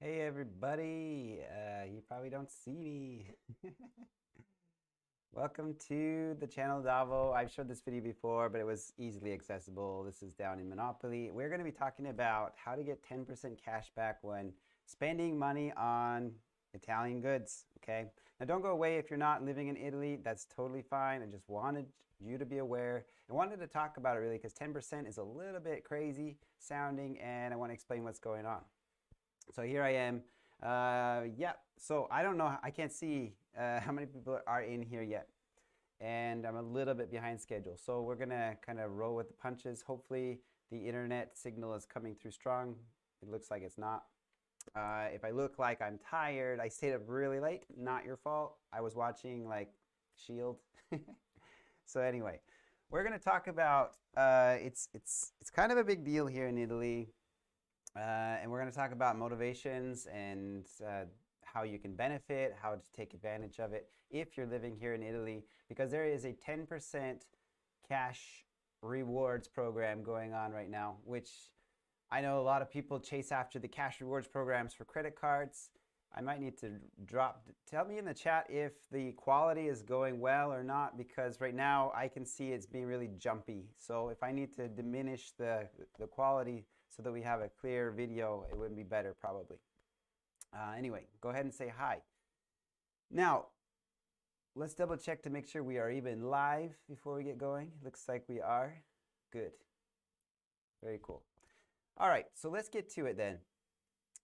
Hey everybody, you probably don't see me. Welcome to the channel Davo. I've showed this video before, but it was easily accessible. This is down in Monopoly. We're going to be talking about how to get 10% cash back when spending money on Italian goods, okay? Now don't go away if you're not living in Italy. That's totally fine. I just wanted you to be aware and wanted to talk about it really because 10% is a little bit crazy sounding and I want to explain what's going on. So here I am. Yeah, so I don't know, I can't see how many people are in here yet. And I'm a little bit behind schedule. So we're gonna kind of roll with the punches. Hopefully the internet signal is coming through strong. It looks like it's not. If I look like I'm tired, I stayed up really late, not your fault. I was watching like Shield. So anyway, we're gonna talk about, it's kind of a big deal here in Italy. And we're going to talk about motivations and how you can benefit, how to take advantage of it if you're living here in Italy, because there is a 10% cash rewards program going on right now, which I know a lot of people chase after the cash rewards programs for credit cards. I might need to tell me in the chat if the quality is going well or not, because right now I can see it's being really jumpy. So if I need to diminish the quality so that we have a clear video, it would be better probably. Anyway, go ahead and say hi. Now, let's double check to make sure we are even live before we get going. Looks like we are. Good. Very cool. All right, so let's get to it then.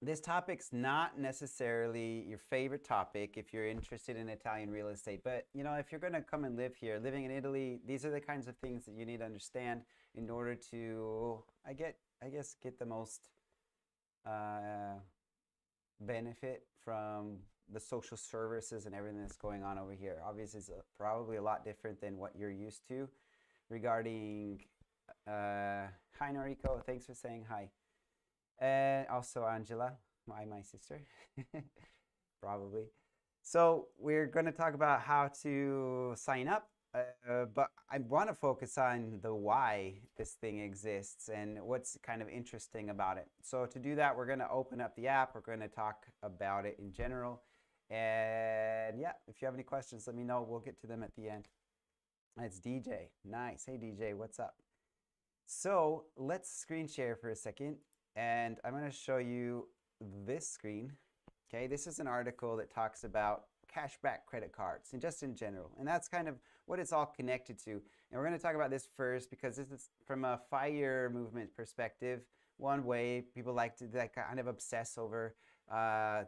This topic's not necessarily your favorite topic if you're interested in Italian real estate, but you know, if you're going to come and live here, living in Italy, these are the kinds of things that you need to understand in order to, I guess, get the most benefit from the social services and everything that's going on over here. Obviously, it's probably a lot different than what you're used to regarding, hi Noriko, thanks for saying hi. And also Angela, my sister, probably. So we're going to talk about how to sign up, but I want to focus on the why this thing exists and what's kind of interesting about it. So to do that, we're going to open up the app. We're going to talk about it in general. And yeah, if you have any questions, let me know. We'll get to them at the end. It's DJ. Nice. Hey, DJ, what's up? So let's screen share for a second. And I'm going to show you this screen. Okay, this is an article that talks about cashback credit cards and just in general. And that's kind of what it's all connected to. And we're going to talk about this first because this is from a FIRE movement perspective. One way people like to kind of obsess over. I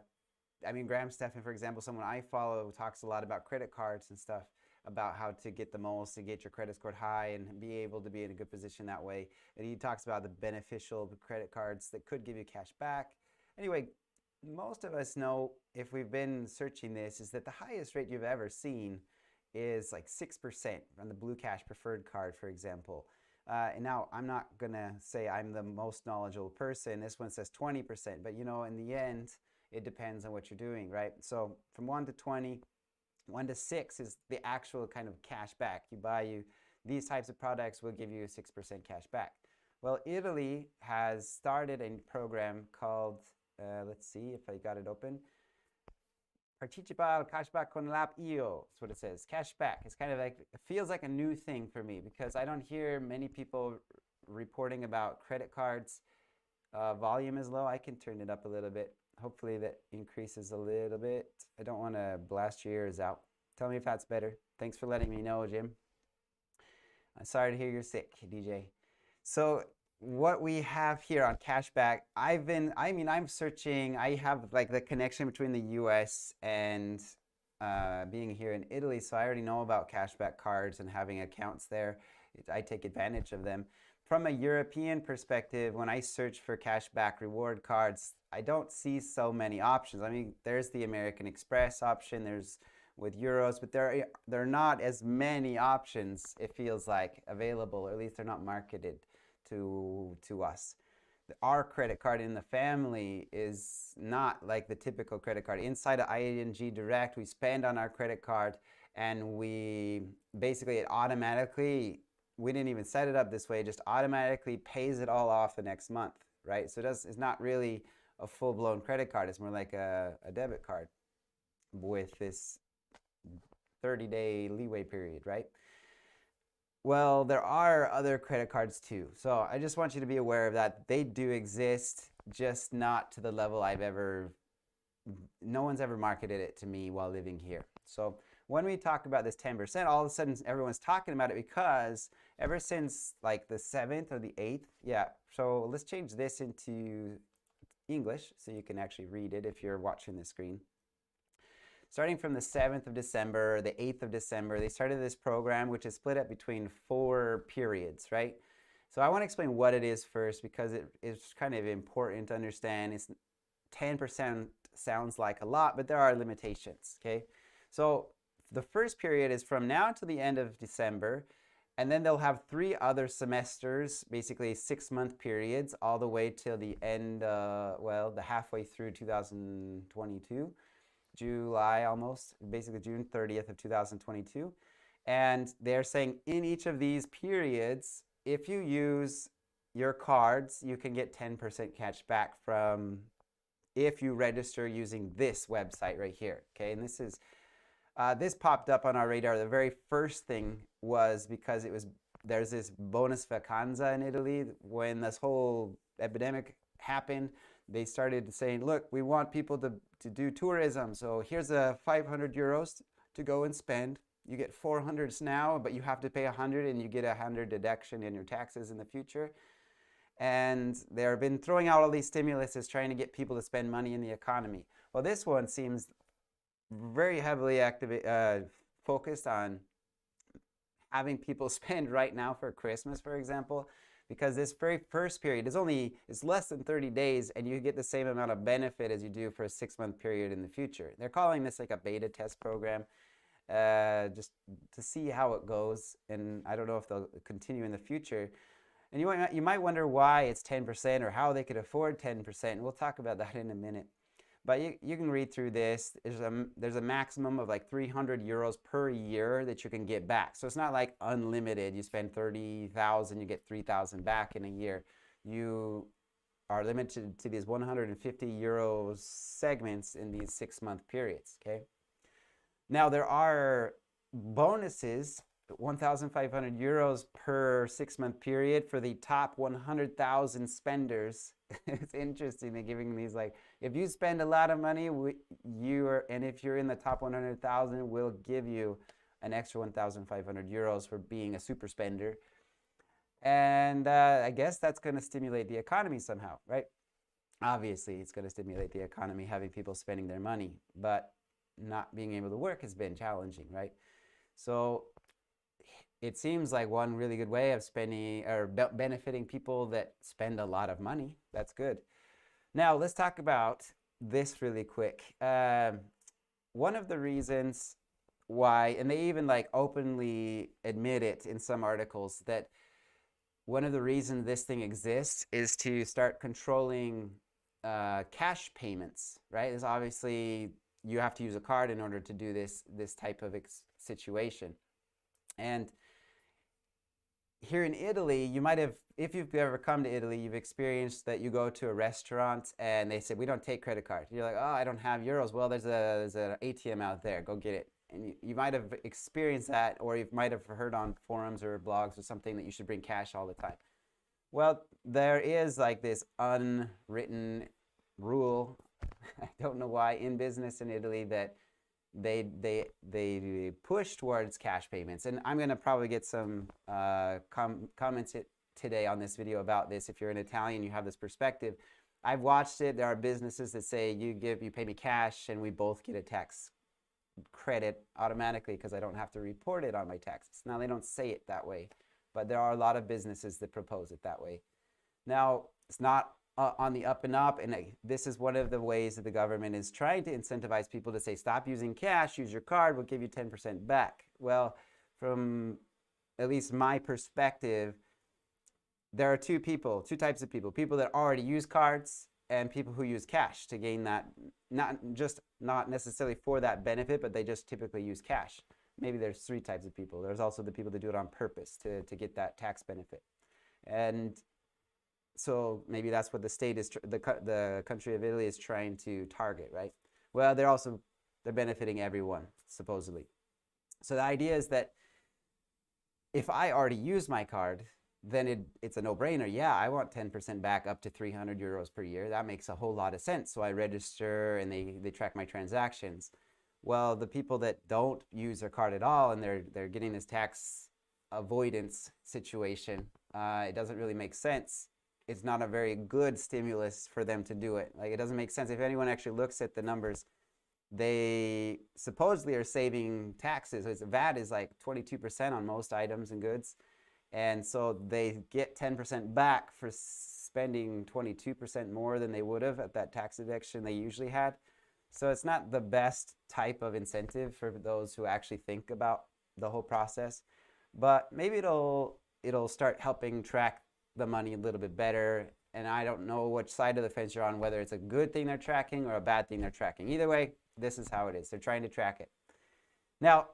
mean, Graham Stephan, for example, someone I follow, talks a lot about credit cards and stuff, about how to get the most, to get your credit score high and be able to be in a good position that way. And he talks about the beneficial credit cards that could give you cash back. Anyway, most of us know, if we've been searching this, is that the highest rate you've ever seen is like 6% on the Blue Cash preferred card, for example. And now I'm not gonna say I'm the most knowledgeable person. This one says 20%, but you know, in the end, it depends on what you're doing, right? So from 1 to 20, 1 to 6 is the actual kind of cash back. These types of products will give you 6% cash back. Well, Italy has started a program called, let's see if I got it open. Partecipa al cashback con l'app Io. That's what it says. Cashback. It's kind of like, it feels like a new thing for me because I don't hear many people reporting about credit cards. Volume is low. I can turn it up a little bit. Hopefully that increases a little bit. I don't want to blast your ears out. Tell me if that's better. Thanks for letting me know, Jim. I'm sorry to hear you're sick, DJ. So what we have here on cashback, I'm searching. I have like the connection between the US and being here in Italy, so I already know about cashback cards and having accounts there. I take advantage of them. From a European perspective, when I search for cashback reward cards, I don't see so many options. I mean, there's the American Express option, there's with euros, but there are not as many options, it feels like, available, or at least they're not marketed to us. Our credit card in the family is not like the typical credit card. Inside of ING Direct, we spend on our credit card and we basically, it automatically, we didn't even set it up this way, it just automatically pays it all off the next month, right? So it's not really a full-blown credit card. It's more like a debit card with this 30-day leeway period, right? Well, there are other credit cards too. So I just want you to be aware of that. They do exist, just not to the level no one's ever marketed it to me while living here. So when we talk about this 10%, all of a sudden everyone's talking about it because ever since like the 7th or the 8th, yeah. So let's change this into English so you can actually read it if you're watching the screen. Starting from the 7th of December, the 8th of December, they started this program which is split up between 4 periods, right? So I want to explain what it is first because it is kind of important to understand. It's 10% sounds like a lot, but there are limitations, okay? So the first period is from now to the end of December, and then they'll have 3 other semesters, basically 6-month periods, all the way till the end, well, the halfway through 2022. July almost, basically June 30th of 2022. And they're saying in each of these periods, if you use your cards, you can get 10% cash back from if you register using this website right here, okay? And this is, this popped up on our radar. The very first thing was because there's this bonus vacanza in Italy. When this whole epidemic happened, they started saying, look, we want people to do tourism. So here's a 500 euros to go and spend. You get 400 now, but you have to pay 100 and you get 100 deduction in your taxes in the future. And they've been throwing out all these stimuluses trying to get people to spend money in the economy. Well, this one seems very heavily focused on having people spend right now for Christmas, for example, because this very first period is less than 30 days and you get the same amount of benefit as you do for a 6-month period in the future. They're calling this like a beta test program just to see how it goes, and I don't know if they'll continue in the future. And you might wonder why it's 10% or how they could afford 10%, and we'll talk about that in a minute. But you can read through this. There's a maximum of like 300 euros per year that you can get back. So it's not like unlimited. You spend 30,000, you get 3,000 back in a year. You are limited to these 150 euros segments in these 6-month periods, okay? Now there are bonuses, 1,500 euros per 6-month period for the top 100,000 spenders. It's interesting, they're giving these like, if you spend a lot of money, and if you're in the top 100,000, we'll give you an extra 1,500 euros for being a super spender. And I guess that's going to stimulate the economy somehow, right? Obviously, it's going to stimulate the economy, having people spending their money, but not being able to work has been challenging, right? So it seems like one really good way of spending or benefiting people that spend a lot of money. That's good. Now let's talk about this really quick. One of the reasons why, and they even like openly admit it in some articles, that one of the reasons this thing exists is to start controlling cash payments, right? It's obviously you have to use a card in order to do this type of situation. And here in Italy, you might have, if you've ever come to Italy, you've experienced that you go to a restaurant and they say, we don't take credit cards. You're like, oh, I don't have euros. Well, there's an ATM out there. Go get it. And you might have experienced that, or you might have heard on forums or blogs or something that you should bring cash all the time. Well, there is like this unwritten rule, I don't know why, in business in Italy that they push towards cash payments. And I'm going to probably get some comments today on this video about this. If you're an Italian, you have this perspective. I've watched it. There are businesses that say you pay me cash and we both get a tax credit automatically because I don't have to report it on my taxes. Now, they don't say it that way, but there are a lot of businesses that propose it that way. Now, it's not on the up and up, and this is one of the ways that the government is trying to incentivize people to say, stop using cash, use your card, we'll give you 10% back. Well, from at least my perspective, there are two types of people that already use cards and people who use cash to gain that, not necessarily for that benefit, but they just typically use cash. Maybe there's 3 types of people. There's also the people that do it on purpose to get that tax benefit. And So maybe that's what the state is, the country of Italy is trying to target, right? Well, they're benefiting everyone, supposedly. So the idea is that if I already use my card, then it's a no-brainer. Yeah, I want 10% back up to 300 euros per year. That makes a whole lot of sense. So I register and they track my transactions. Well, the people that don't use their card at all and they're getting this tax avoidance situation, it doesn't really make sense. It's not a very good stimulus for them to do it. Like, it doesn't make sense. If anyone actually looks at the numbers, they supposedly are saving taxes. VAT is like 22% on most items and goods. And so they get 10% back for spending 22% more than they would have at that tax deduction they usually had. So it's not the best type of incentive for those who actually think about the whole process. But maybe it'll start helping track the money a little bit better. And I don't know which side of the fence you're on, whether it's a good thing they're tracking or a bad thing they're tracking. Either way, this is how it is. They're trying to track it. Now,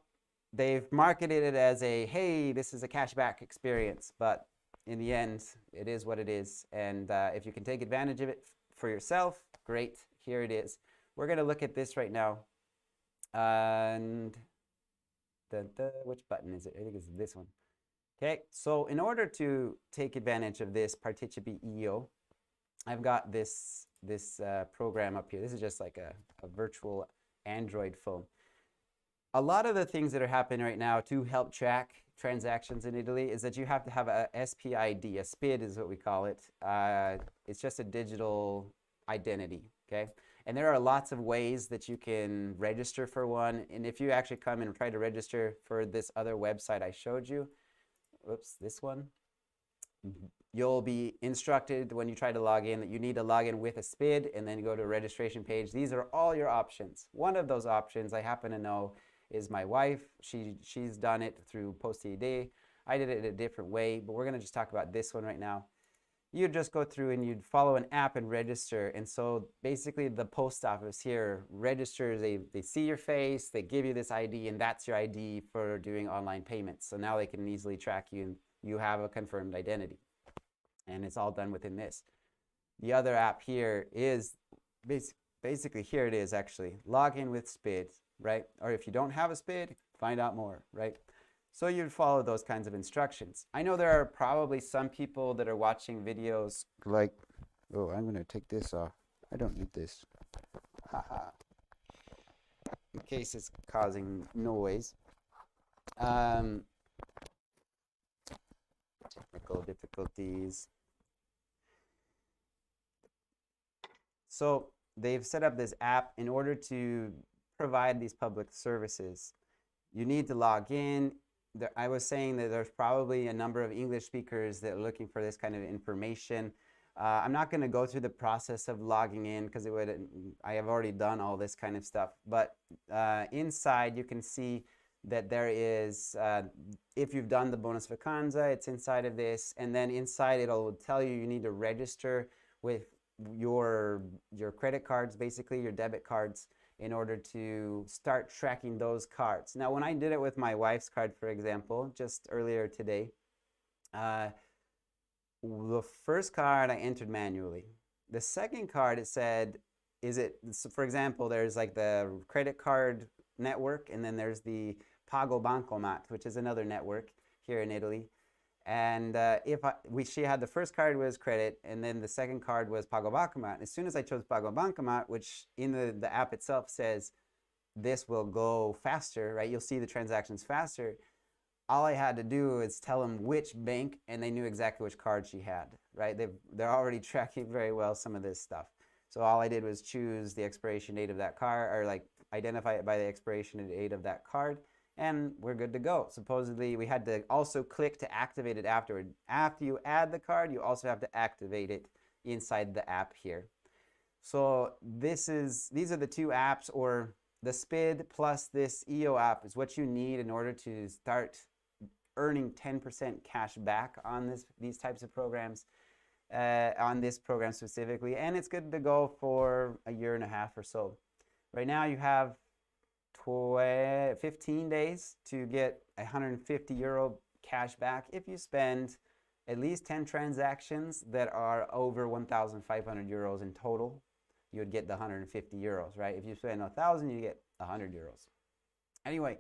they've marketed it as a, hey, this is a cashback experience. But in the end, it is what it is. And if you can take advantage of it for yourself, great. Here it is. We're going to look at this right now. And which button is it? I think it's this one. Okay, so in order to take advantage of this Partecipi EO, I've got this program up here. This is just like a virtual Android phone. A lot of the things that are happening right now to help track transactions in Italy is that you have to have a SPID, a SPID is what we call it. It's just a digital identity, okay? And there are lots of ways that you can register for one. And if you actually come and try to register for this other website I showed you, oops, this one, you'll be instructed when you try to log in that you need to log in with a SPID and then go to a registration page. These are all your options. One of those options I happen to know is my wife. She's done it through Post-ID. I did it a different way, but we're going to just talk about this one right now. You'd just go through and you'd follow an app and register. And so basically the post office here registers, they see your face, they give you this ID, and that's your ID for doing online payments. So now they can easily track you and you have a confirmed identity. And it's all done within this. The other app here is basically here it is actually. Log in with SPID, right? Or if you don't have a SPID, find out more, right? So you'd follow those kinds of instructions. I know there are probably some people that are watching videos like, oh, I'm going to take this off. I don't need this. Haha. In case it's causing noise. Technical difficulties. So they've set up this app in order to provide these public services. You need to log in. I was saying that there's probably a number of English speakers that are looking for this kind of information. I'm not going to go through the process of logging in because I have already done all this kind of stuff. But inside you can see that there is, if you've done the bonus vacanza, it's inside of this. And then inside it'll tell you need to register with your credit cards, basically your debit cards, in order to start tracking those cards. Now, when I did it with my wife's card, for example, just earlier today, the first card I entered manually. The second card, it said, so for example, there's like the credit card network, and then there's the Pago Bancomat, which is another network here in Italy. And she had the first card was credit, and then the second card was Pago Bancomat. As soon as I chose Pago Bancomat, which in the app itself says this will go faster, right? You'll see the transactions faster. All I had to do is tell them which bank, and they knew exactly which card she had, right? They're already tracking very well some of this stuff. So all I did was choose the expiration date of that card, or like identify it by the expiration date of that card, and we're good to go. Supposedly, we had to also click to activate it afterward. After you add the card, you also have to activate it inside the app here. So these are the two apps, or the SPID plus this EO app is what you need in order to start earning 10% cash back on these types of programs, on this program specifically. And it's good to go for a year and a half or so. Right now you have 15 days to get €150 cash back if you spend at least 10 transactions that are over 1,500 euros in total, you would get the 150 euros, right? If you spend 1,000, you get 100 euros. Anyway,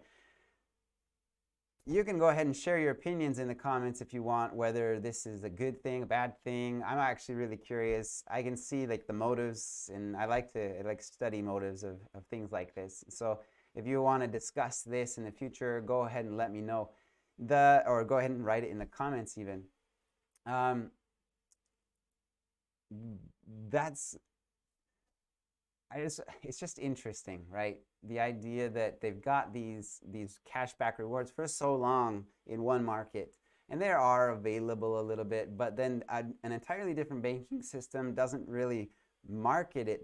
you can go ahead and share your opinions in the comments if you want, whether this is a good thing, a bad thing. I'm actually really curious. I can see like the motives, and I like study motives of things like this. So if you want to discuss this in the future, go ahead and let me know. Or go ahead and write it in the comments even. It's just interesting, right? The idea that they've got these cashback rewards for so long in one market, and they are available a little bit, but then an entirely different banking system doesn't really market it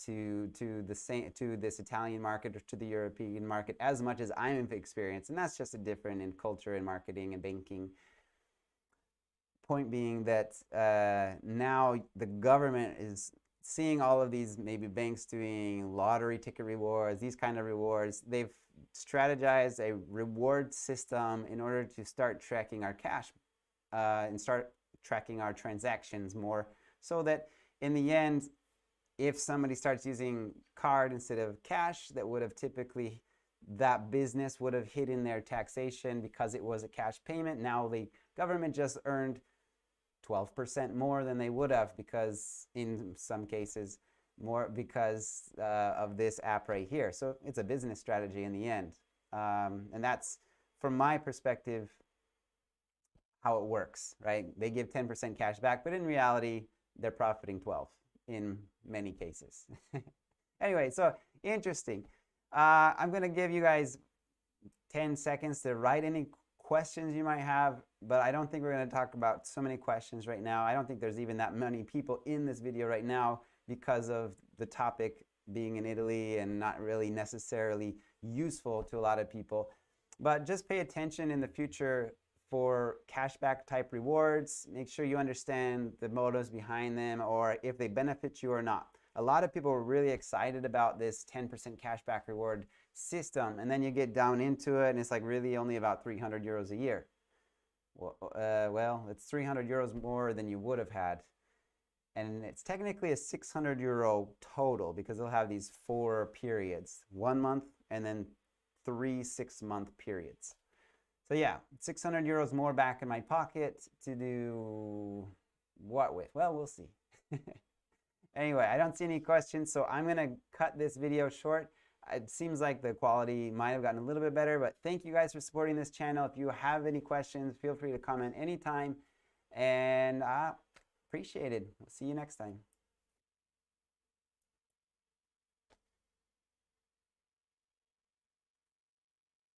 to this Italian market or to the European market as much as I'm experienced, and that's just a difference in culture and marketing and banking. Point being that now the government is seeing all of these maybe banks doing lottery ticket rewards, these kind of rewards. They've strategized a reward system in order to start tracking our cash and start tracking our transactions more, so that in the end, if somebody starts using card instead of cash, that would have typically, that business would have hit in their taxation because it was a cash payment. Now the government just earned 12% more than they would have, because in some cases more because of this app right here. So it's a business strategy in the end, and that's, from my perspective, how it works, right? They give 10% cash back, but in reality they're profiting 12 in many cases. Anyway, so interesting. I'm gonna give you guys 10 seconds to write any questions you might have, but I don't think we're going to talk about so many questions right now. I don't think there's even that many people in this video right now because of the topic being in Italy and not really necessarily useful to a lot of people. But just pay attention in the future for cashback type rewards. Make sure you understand the motives behind them, or if they benefit you or not. A lot of people are really excited about this 10% cashback reward system, and then you get down into it and it's like really only about 300 euros a year. Well, it's 300 euros more than you would have had, and it's technically a 600 euro total, because they'll have these 4 periods, 1 month and then 3 6-month periods. So yeah, 600 euros more back in my pocket to do what with? Well, we'll see. Anyway, I don't see any questions, so I'm gonna cut this video short. It seems like the quality might have gotten a little bit better, but thank you guys for supporting this channel. If you have any questions, feel free to comment anytime, and I appreciate it. We'll see you next time.